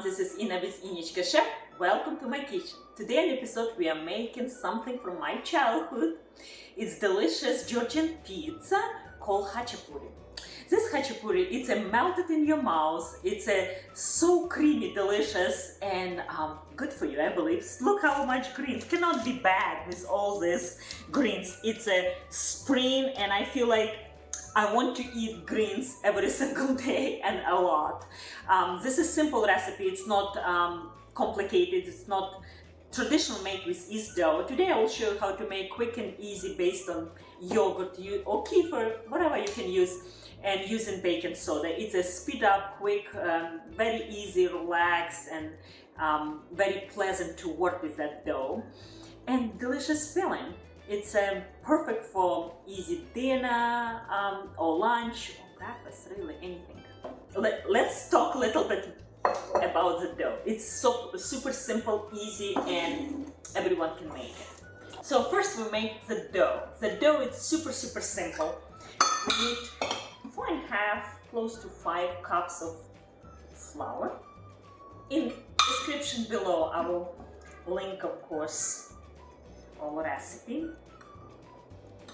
everyone, this is Inna with Innichkachef. Welcome to my kitchen. Today in episode we are making something from my childhood. It's delicious Georgian pizza called Khachapuri. This Khachapuri, it's a melted in your mouth. It's so creamy, delicious, and good for you, I believe. Look how much greens. Cannot be bad with all these greens. It's a spring, and I feel like I want to eat greens every single day and a lot. This is simple recipe. It's not complicated. It's not traditional made with yeast dough. Today I will show you how to make quick and easy based on yogurt or kefir, whatever you can use, and using baking soda. It's a speed up, quick, very easy, relaxed, and very pleasant to work with that dough, and delicious filling. It's perfect for easy dinner or lunch or breakfast, really anything. Let's talk a little bit about the dough. It's so super simple, easy, and everyone can make it. So first we make the dough. The dough is super simple. We need 4.5, close to 5 cups of flour. In description below I will link, of course, all recipe,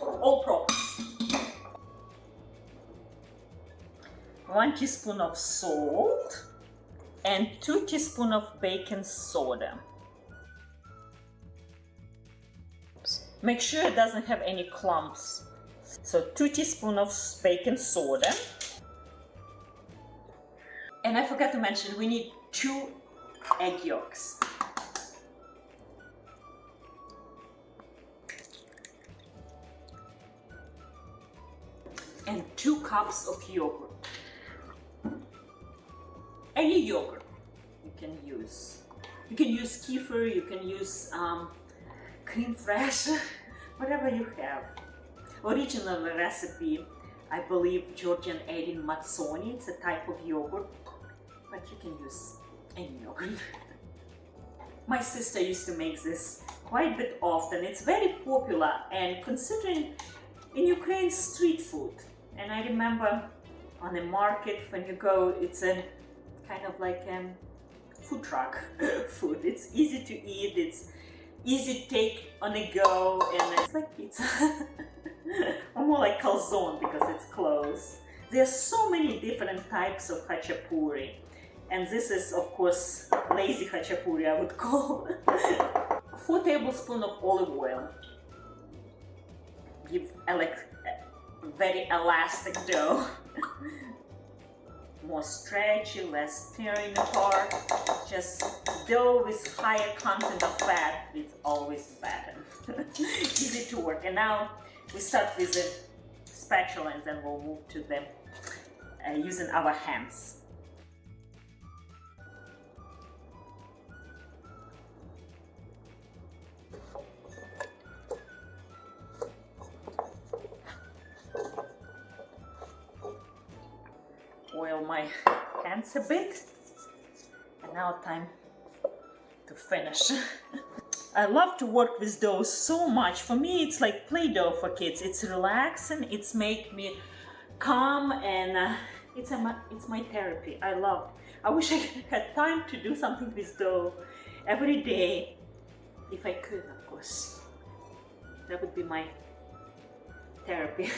all properties. 1 teaspoon of salt and 2 teaspoons of baking soda. Make sure it doesn't have any clumps. So 2 teaspoons of baking soda. And I forgot to mention, we need 2 egg yolks. And 2 cups of yogurt. Any yogurt you can use. You can use kefir, you can use cream fresh, whatever you have. Original recipe, I believe, Georgian adding matsoni. It's a type of yogurt, but you can use any yogurt. My sister used to make this quite a bit often. It's very popular, and considering in Ukraine, street food. And I remember on the market when you go, it's a kind of like a food truck food. It's easy to eat, it's easy to take on the go, and it's like pizza. Or more like calzone because it's close. There's so many different types of hachapuri, and this is, of course, lazy hachapuri, I would call. 4 tablespoons of olive oil. Give very elastic dough. More stretchy, less tearing apart. Just dough with higher content of fat is always better. Easy to work. And now we start with the spatula, and then we'll move to the using our hands. Oil my hands a bit, and now time to finish. I love to work with dough so much. For me, it's like Play-Doh for kids. It's relaxing, it's make me calm, and it's my therapy. I wish I had time to do something with dough every day, if I could, of course. That would be my therapy.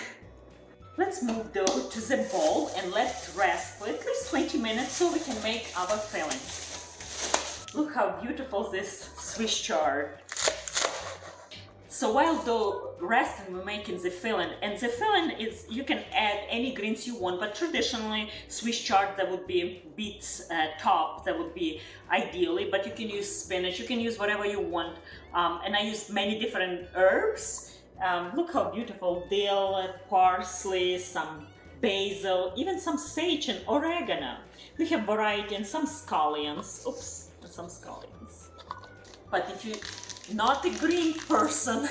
Let's move dough to the bowl and let it rest for at least 20 minutes so we can make our filling. Look how beautiful this Swiss chard. So while dough resting, we're making the filling. And the filling is, you can add any greens you want, but traditionally Swiss chard, that would be beets top, that would be ideally, but you can use spinach, you can use whatever you want. And I used many different herbs. Look how beautiful, dill, parsley, some basil, even some sage and oregano. We have variety, and some scallions. Oops, some scallions. But if you're not a green person,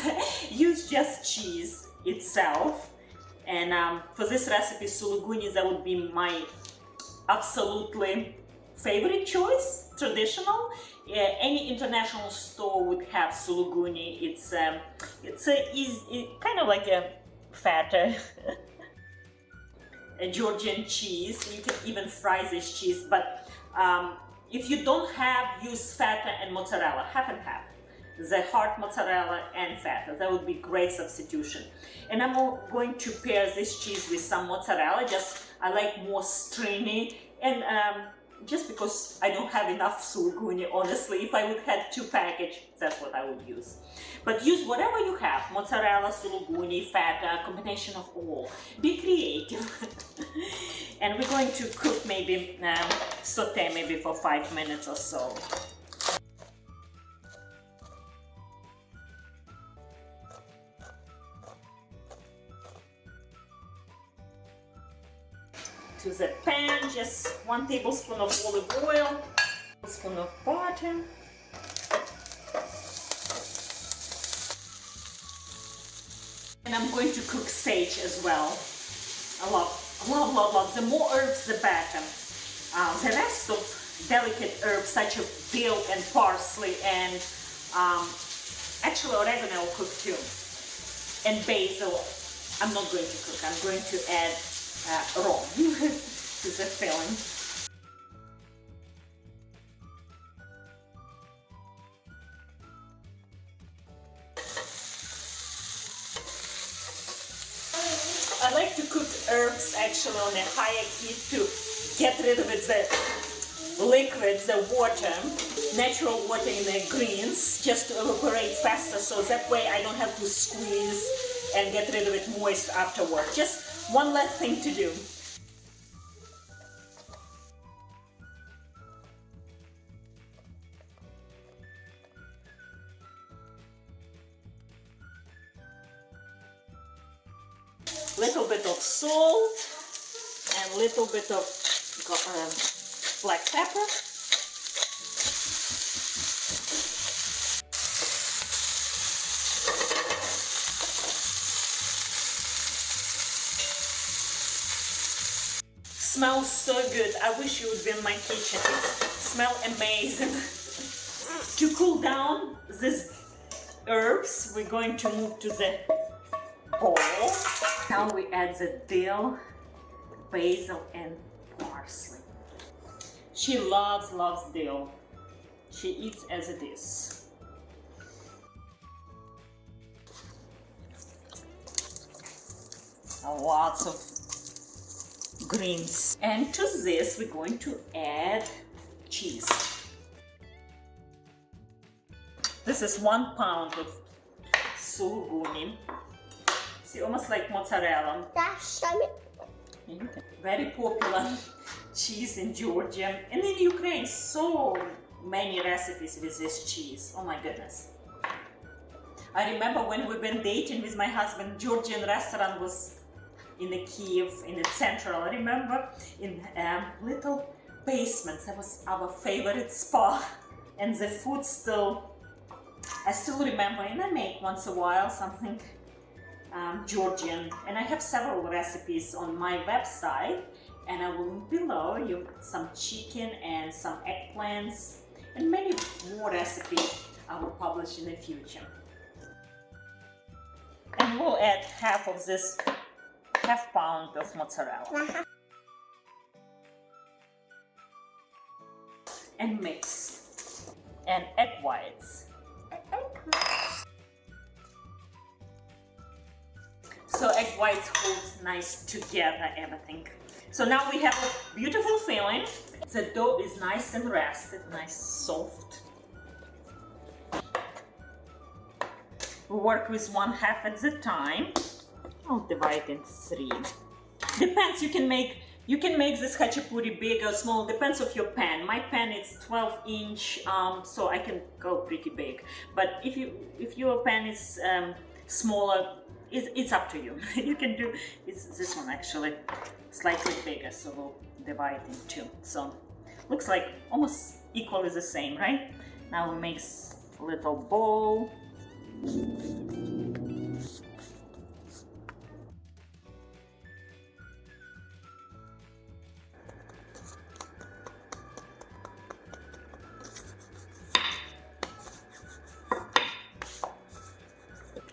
use just cheese itself. And for this recipe, Suluguni, that would be my absolutely favorite choice, traditional. Any international store would have Suluguni. It's kind of like a fatter a Georgian cheese. You can even fry this cheese, but If you don't have, use feta and mozzarella, half and half. The hard mozzarella and feta, that would be great substitution. And I'm going to pair this cheese with some mozzarella, just I like more stringy, and just because I don't have enough Suluguni, honestly. If I would have 2 packages, that's what I would use. But use whatever you have, mozzarella, Suluguni, feta, combination of all. Be creative. And we're going to cook maybe, saute maybe for 5 minutes or so. To the pan, just 1 tablespoon of olive oil, 1 tablespoon of butter, and I'm going to cook sage as well. A lot. The more herbs, the better. The rest of delicate herbs such as dill and parsley and actually oregano I'll cook too, and basil I'm not going to cook. I'm going to add raw to the filling. I like to cook herbs actually on a higher heat to get rid of the liquids, the water, natural water in the greens, just to evaporate faster, so that way I don't have to squeeze and get rid of it moist afterward. Just one less thing to do. Little bit of salt and little bit of black pepper. Smells so good. I wish you would be in my kitchen. It smells amazing. To cool down these herbs, we're going to move to the bowl. Now we add the dill, basil, and parsley. She loves dill. She eats as it is. Lots of greens. And to this we're going to add cheese. This is 1 pound of Suluguni. See, almost like mozzarella. Very popular cheese in Georgia and in Ukraine. So many recipes with this cheese. Oh my goodness. I remember when we've been dating with my husband, Georgian restaurant was in the Kiev, in the central, I remember, in little basements. That was our favorite spot. And the food I still remember, and I make once a while something Georgian, and I have several recipes on my website, and I will link below you some chicken and some eggplants and many more recipes I will publish in the future. And we'll add half of this half pound of mozzarella and mix, and egg whites. So egg whites holds nice together everything. So now we have a beautiful filling. The dough is nice and rested, nice soft. We work with 1/2 at the time. I'll divide in 3. Depends, you can make this hachapuri big or small, depends of your pan. My pan is 12-inch, so I can go pretty big. But if your pan is smaller, it's up to you. You can do, it's this one actually slightly bigger, so we'll divide in 2. So looks like almost equally the same, right? Now we make a little bowl.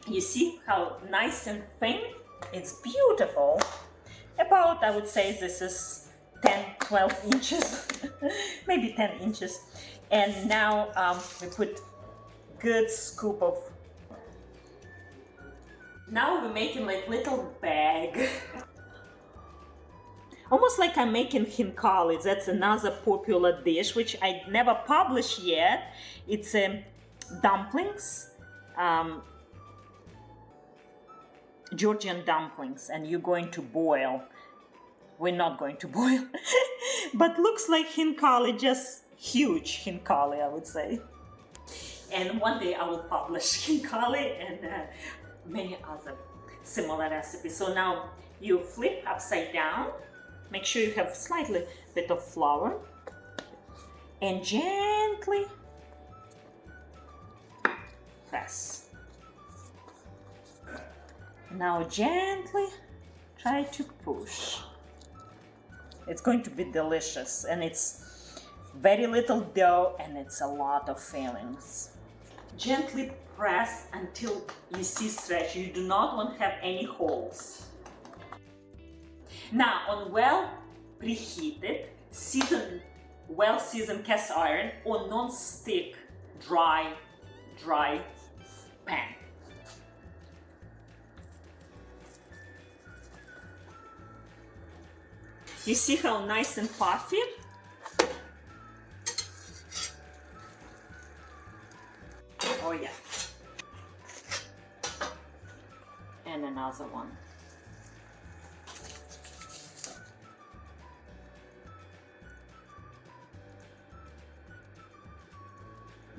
You see how nice and thin? It's beautiful. About, I would say this is 10-12 inches. maybe 10 inches. And now we put good scoop of. Now we're making like little bag. Almost like I'm making khinkali. That's another popular dish which I never published yet. It's dumplings, Georgian dumplings, and you're going to boil. We're not going to boil, but looks like khinkali, just huge khinkali, I would say. And one day I will publish khinkali and many other similar recipes. So now you flip upside down. Make sure you have slightly bit of flour and gently press. Now gently try to push. It's going to be delicious, and it's very little dough and it's a lot of fillings. Gently press until you see stretch. You do not want to have any holes. Now on well preheated, well seasoned cast iron or non-stick dry pan. You see how nice and puffy? Oh yeah. And another one.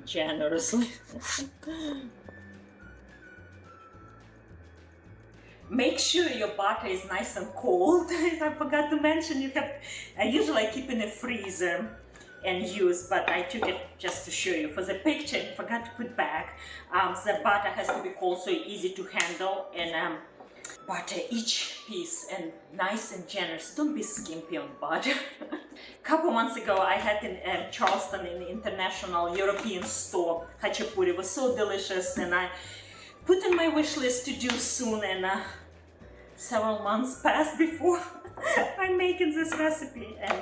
Generously. Make sure your butter is nice and cold. I forgot to mention, I usually keep in the freezer and use, but I took it just to show you. For the picture, I forgot to put back. The butter has to be cold so easy to handle, and butter each piece and nice and generous. Don't be skimpy on butter. Couple months ago, I had in Charleston in the international European store hachapuri. It was so delicious, and I put in my wish list to do soon, and several months passed before I'm making this recipe, and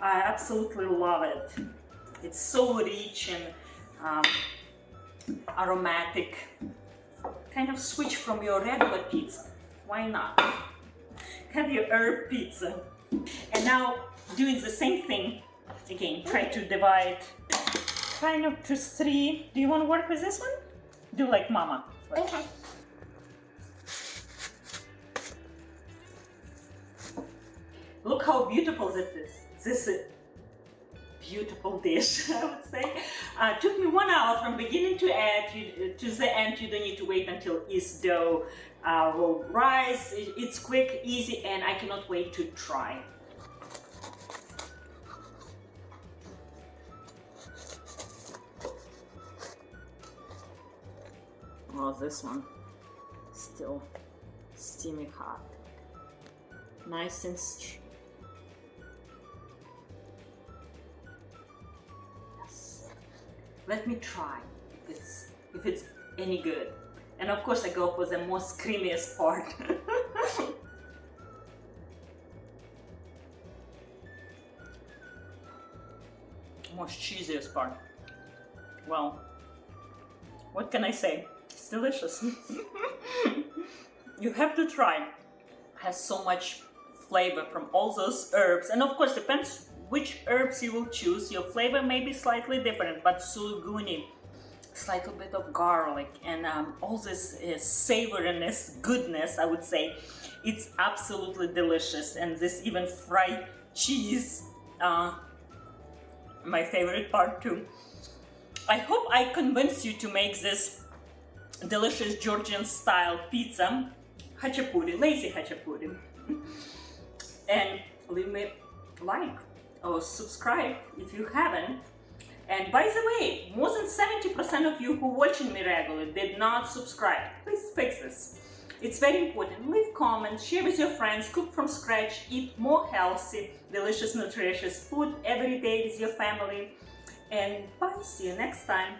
I absolutely love it. It's so rich and aromatic. Kind of switch from your regular pizza. Why not? Have your herb pizza. And now doing the same thing again. Try to divide kind of to 3. Do you want to work with this one? Do like mama. Okay. Look how beautiful this is. This is beautiful dish, I would say. Took me 1 hour from beginning to end. To the end, you don't need to wait until yeast dough will rise. It's quick, easy, and I cannot wait to try. Oh, this one still steamy hot. Nice and yes. Let me try if it's any good. And of course I go for the most creamiest part. Most cheesiest part. Well, what can I say? It's delicious. You have to try. It has so much flavor from all those herbs, and of course depends which herbs you will choose. Your flavor may be slightly different, but Suluguni, slightly bit of garlic, and all this savoriness, goodness, I would say, it's absolutely delicious. And this even fried cheese, my favorite part too. I hope I convinced you to make this delicious Georgian style pizza, hachapuri, lazy hachapuri. And leave me a like or subscribe if you haven't. And by the way, more than 70% of you who are watching me regularly did not subscribe. Please fix this. It's very important. Leave comments, share with your friends, cook from scratch, eat more healthy, delicious, nutritious food every day with your family. And bye, see you next time.